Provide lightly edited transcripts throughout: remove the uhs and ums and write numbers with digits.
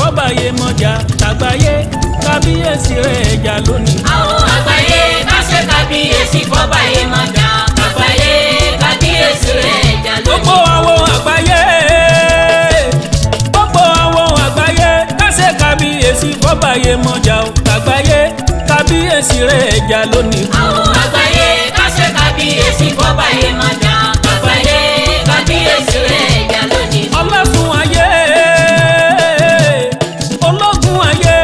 fọ́ba Yemọja tàgbáyé kábíyèsí rẹ̀ ẹ̀jà lónìí. àwọn àgbáyé ká ṣe kábíyèsí fọ́ba Yemọja tàgbáyé kábíyèsí rẹ̀ ẹ̀jà lónìí. gbogbo àwọn àgbáyé ká ṣe kábíyèsí fọ́ba Yemọja tàgbáyé kábíyèsí rẹ̀ ẹ̀jà lónìí. àwọn àgbáyé ká ṣe kábíyèsí fọ́ba Yemọja tàgbáyé kábíyèsí rẹ̀ ẹ̀jà lónìí. ọlọ́sùn ayé ológun ayé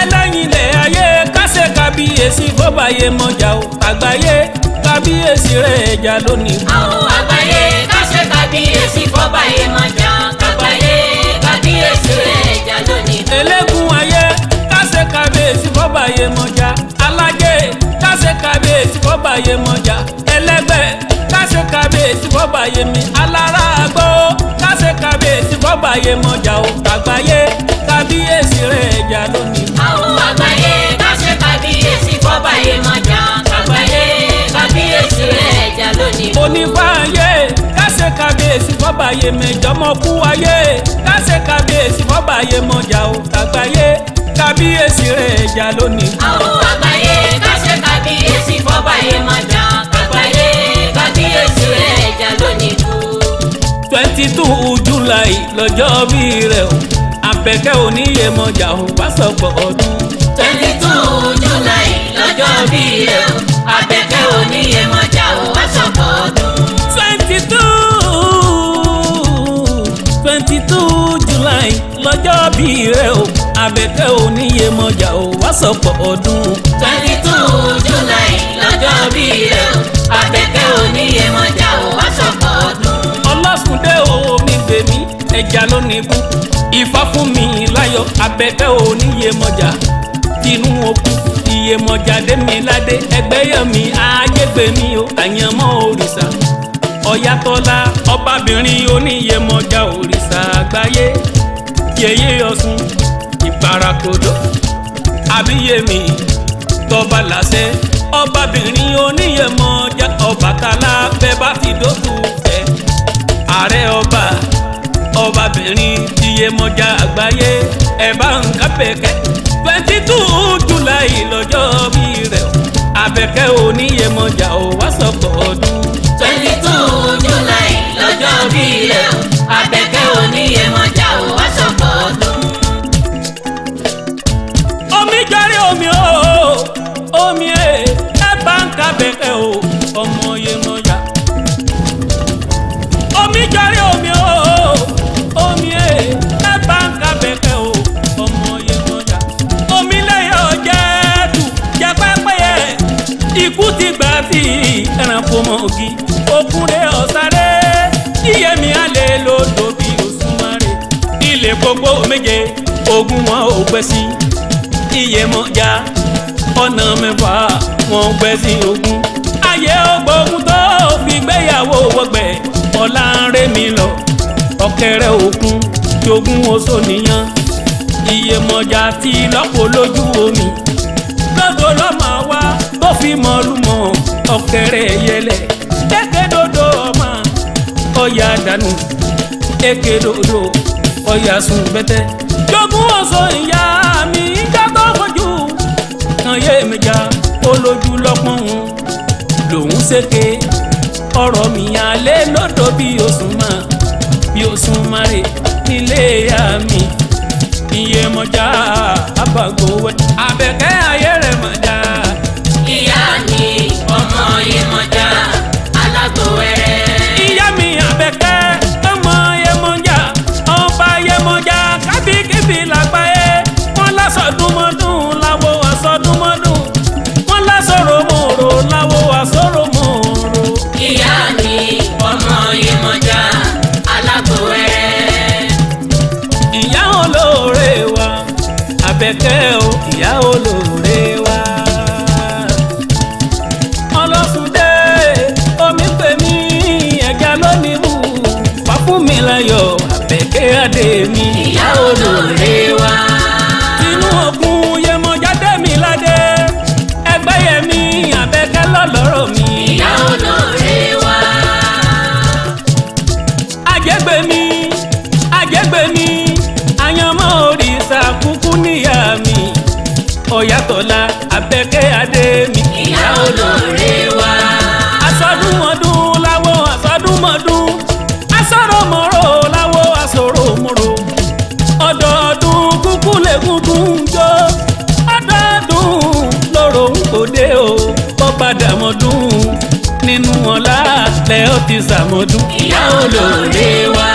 ẹlẹ́yìnlẹ̀ ayé ká ṣe kábíyèsí fọ́ba Yemọja tàgbáyé kábíyèsí rẹ̀ ẹ̀jà lónìí. àwọn àgbáyé ká ṣe kábíyèsí fọ́ba Yemọja tàgbáyé kábíyèsí rẹ̀ ẹ̀jà lónìí. eléégún ayé ká ṣe kábíyèsí fọ́ba Yemọja alájẹ ká ṣe kábíyèsí fọ́ba Yemọja ẹlẹ́gbẹ́ ká ṣe kábíyèsí fọ́ba Yemi alára àgbọ̀ ká ṣe kábíyèsí fọ́ba Yemọja tàgbáyé kábíyèsí rẹ̀ ẹ̀jà lónìí. àwọn àgbáyé ká ṣe kábíyèsí fọ́ba Yemọja tàgbáyé kábíyèsí rẹ̀ ẹ̀jà lónìí. onífàáyé ká ṣe kábíyèsí fọ́ba Yemọja ọmọkú ayé ká ṣe kábíyèsí fọ́ba Yemọja tàgbáyé kábíyèsí rẹ̀ ẹ̀jà lónìí. àwọn àgbáyé ká ṣe kábíyèsí fọ́ba Yemọja tàgbáyé kábíyèsí rẹ̀ ẹ̀jà lónìí. 22 July lọ́jọ́ bí rẹ̀ o Àbẹ̀kẹ́ òní Yemọja wá sọ̀pọ̀ ọdún. 22 July lọ́jọ́ bí rẹ̀ o Àbẹ̀kẹ́ òní Yemọja wá sọ̀pọ̀ ọdún. 22 July lọ́jọ́ bí rẹ̀ o Àbẹ̀kẹ́ òní Yemọja wá sọ̀pọ̀ ọdún. 22 July lọ́jọ́ bí rẹ̀ o Àbẹ̀kẹ́ òní Yemọja wá sọ̀pọ̀ ọdún. ọlọ́sùndé omi gbèmí ẹja lónìí kú Ifá fún mi láyọ̀ Àbẹ̀kẹ́ òní Yemọja tinú okú Iyemọja dé mi ládé ẹgbẹ́yẹmí ayégbèmí o àyànmọ́ òrìṣà Ọ̀yàtọ́lá ọbabìnrin òní Yemọja òrìṣà àgbáyé yèyé Ọ̀ṣun ìparakòdó àbíyèmí tọba làṣẹ ọbabìnrin òní Yemọja Ọbàtálá bẹ́ẹ̀ bá ti dótú fẹ́ ààrẹ ọbabìnrin ti Yemọja àgbáyé ẹ̀bá Àbẹ̀kẹ́ 22 July lọ́jọ́ bí rẹ̀ Àbẹ̀kẹ́ òní Yemọja wá sọ̀pọ̀ ọdún. 22 July lọ́jọ́ bí rẹ̀ o Àbẹ̀kẹ́ òní Yemọja wá sọ̀pọ̀ ọdún. omi jọrí omi o omi ẹ̀bá Àbẹ̀kẹ́ o ọmọ Yemọja. omi jọrí omi o omi ẹ̀bá Àbẹ̀kẹ́ o ọmọ Yemọja. omi lẹ́yìn ọ̀jẹ̀dù jẹ́ pẹ́pẹ́yẹ ikú ti gbà tí ẹranko mọ̀ọ́gì òkúnrẹ́ ọ̀sárẹ́ yíyẹmí alẹ́ lódò bí Òṣùmàrè ilé gbogbo méje ogun wọn ò gbẹ sí Iyemọja ọ̀nà mẹ́fà wọn gbẹ sí ogun ayé ògbógun tó fi gbéyàwó wọgbẹ ọ̀la ń rẹ́ mi lọ ọ̀kẹ́rẹ́ òkun jogun oṣó nìyàn Iyemọja ti lọ́pọ̀ lójú omi lọ́dọ̀ lọ́mọ wa tó fi mọ́lúmọ́ ọ̀kẹ́rẹ́ yẹlẹ̀ kékeré ọmọ ọ̀yà dànù kékeré ọ̀yà sùn bẹ́tẹ́ jogun oṣó ìyá mi ìjà tó fojú kan Yemọja olójú lọ́pọ̀n lòún ṣèké ọ̀rọ̀ mi alẹ́ lọ́dọ̀ bí Òṣùmàrè nílé ìyá mi Iyemọja abàgbówẹ́ Àbẹ̀kẹ́ ayé rẹ̀ mọ̀já. ìyá mi ọmọ Yemọja alágbówẹ́rẹ́. ìyá mi Àbẹ̀kẹ́ ọmọ Yemọja ọba Yemọja kábíkíbi làgbáyé wọn lásọdúnmọdún láwo àsọdúnmọdún wọn lásọrọmọrò láwo àsọrọmọrò. ìyá mi ọmọ Yemọja alágbówẹ́rẹ́. ìyá olóore wa Àbẹ̀kẹ́ o ìyá olóore. Ọ̀yàtọ̀lá Àbẹ̀kẹ́ adé mi. ìyá olóore wa. Asọdún ọdún láwo asọdún mọ́dún. Asọ̀rọ̀mọ̀rọ̀ láwo asọ̀rọ̀mọ̀rọ̀. Ọdọọdún kúkú lẹ́gúngún jó. Ọdọọdún lóró ń kò dé o. Bọ́padà mọ́dún nínú ọ̀la lẹ́ ó ti sàmọ́dún. ìyá olóore wa.